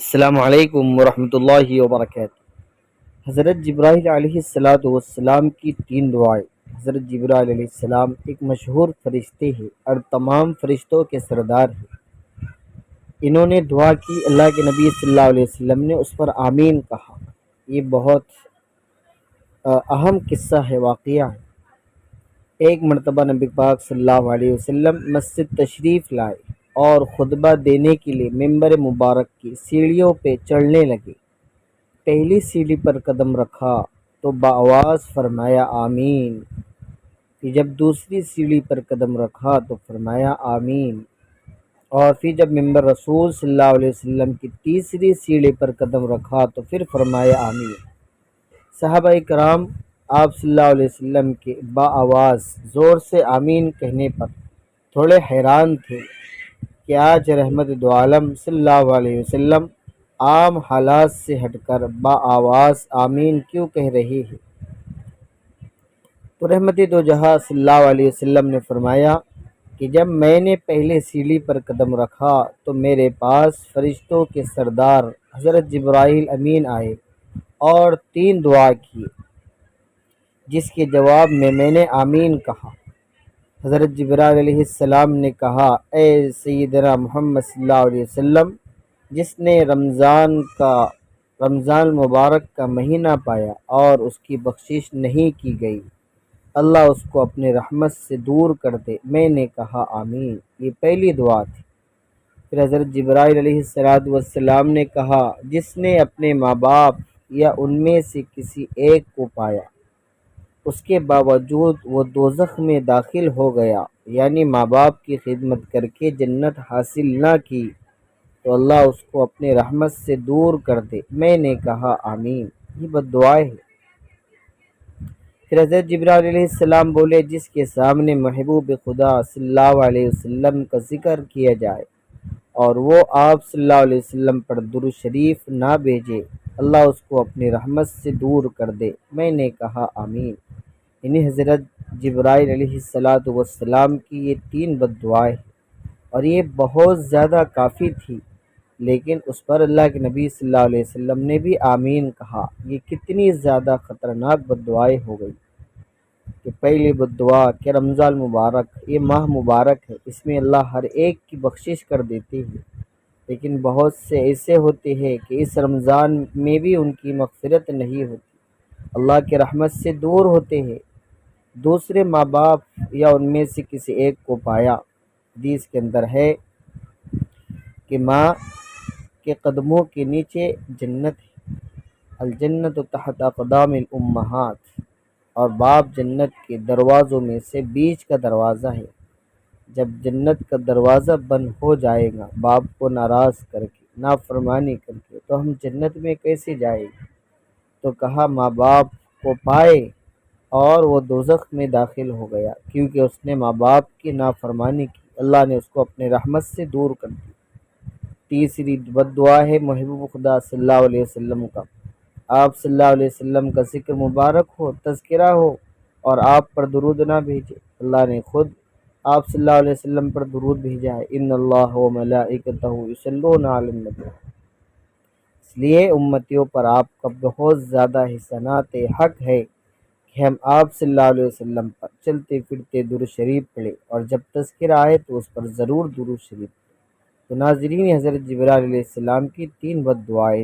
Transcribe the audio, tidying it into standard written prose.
السلام علیکم ورحمۃ اللہ وبرکاتہ۔ حضرت جبرائیل علیہ السلام کی تین دعائیں۔ حضرت جبرائیل علیہ السلام ایک مشہور فرشتے ہیں اور تمام فرشتوں کے سردار ہیں۔ انہوں نے دعا کی، اللہ کے نبی صلی اللہ علیہ وسلم نے اس پر آمین کہا۔ یہ بہت اہم قصہ ہے، واقعہ ہے۔ ایک مرتبہ نبی پاک صلی اللہ علیہ وسلم مسجد تشریف لائے اور خطبہ دینے کے لیے ممبر مبارک کی سیڑھیوں پہ چڑھنے لگے۔ پہلی سیڑھی پر قدم رکھا تو بآواز فرمایا آمین۔ پھر جب دوسری سیڑھی پر قدم رکھا تو فرمایا آمین، اور پھر جب ممبر رسول صلی اللہ علیہ وسلم کی تیسری سیڑھی پر قدم رکھا تو پھر فرمایا آمین۔ صحابہ کرام آپ صلی اللہ علیہ وسلم کے بآواز زور سے آمین کہنے پر تھوڑے حیران تھے کہ آج رحمت دو عالم صلی اللہ علیہ وسلم عام حالات سے ہٹ کر بآواز آمین کیوں کہہ رہے ہیں؟ تو رحمت دو جہاں صلی اللہ علیہ وسلم نے فرمایا کہ جب میں نے پہلے سیڑھی پر قدم رکھا تو میرے پاس فرشتوں کے سردار حضرت جبرائیل امین آئے اور تین دعا کی، جس کے جواب میں نے آمین کہا۔ حضرت جبرائیل علیہ السلام نے کہا، اے سیدنا محمد صلی اللہ علیہ وسلم، جس نے رمضان مبارک کا مہینہ پایا اور اس کی بخشش نہیں کی گئی، اللہ اس کو اپنے رحمت سے دور کر دے۔ میں نے کہا آمین۔ یہ پہلی دعا تھی۔ پھر حضرت جبرائیل علیہ السلام نے کہا، جس نے اپنے ماں باپ یا ان میں سے کسی ایک کو پایا، اس کے باوجود وہ دوزخ میں داخل ہو گیا، یعنی ماں باپ کی خدمت کر کے جنت حاصل نہ کی، تو اللہ اس کو اپنے رحمت سے دور کر دے۔ میں نے کہا آمین۔ یہ بد دعائیں ہیں۔ پھر حضرت جبرائیل علیہ السلام بولے، جس کے سامنے محبوب خدا صلی اللہ علیہ وسلم کا ذکر کیا جائے اور وہ آپ صلی اللہ علیہ وسلم پر درود شریف نہ بھیجے، اللہ اس کو اپنی رحمت سے دور کر دے۔ میں نے کہا آمین۔ یعنی حضرت جبرائیل علیہ السلام کی یہ تین بد دعائیں، اور یہ بہت زیادہ کافی تھی، لیکن اس پر اللہ کے نبی صلی اللہ علیہ وسلم نے بھی آمین کہا۔ یہ کتنی زیادہ خطرناک بد دعائیں ہو گئی کہ پہلی بد دعا کہ رمضان مبارک، یہ ماہ مبارک ہے، اس میں اللہ ہر ایک کی بخشش کر دیتے ہیں، لیکن بہت سے ایسے ہوتے ہیں کہ اس رمضان میں بھی ان کی مغفرت نہیں ہوتی، اللہ کے رحمت سے دور ہوتے ہیں۔ دوسرے ماں باپ یا ان میں سے کسی ایک کو پایا، حدیث کے اندر ہے کہ ماں کے قدموں کے نیچے جنت ہے، الجنت تحت اقدام الامہات، اور باپ جنت کے دروازوں میں سے بیچ کا دروازہ ہے۔ جب جنت کا دروازہ بند ہو جائے گا باپ کو ناراض کر کے، نافرمانی کر کے، تو ہم جنت میں کیسے جائیں گے؟ تو کہا ماں باپ کو پائے اور وہ دوزخ میں داخل ہو گیا، کیونکہ اس نے ماں باپ کی نافرمانی کی، اللہ نے اس کو اپنے رحمت سے دور کر دی۔ تیسری بد دعا ہے محبوب خدا صلی اللہ علیہ وسلم کا، آپ صلی اللہ علیہ وسلم کا ذکر مبارک ہو، تذکرہ ہو، اور آپ پر درود نہ بھیجے۔ اللہ نے خود آپ صلی اللہ علیہ وسلم پر درود بھیجا ہے، ان اللہ و ملائکتہ یصلون علی النبی۔ اس لیے امتیوں پر آپ کا بہت زیادہ احسانات حق ہے کہ ہم آپ صلی اللہ علیہ وسلم پر چلتے پھرتے درود شریف پڑھیں، اور جب تذکرہ آئے تو اس پر ضرور درود شریف پڑھیں۔ تو ناظرین، حضرت جبرائیل علیہ السلام کی تین بد دعائیں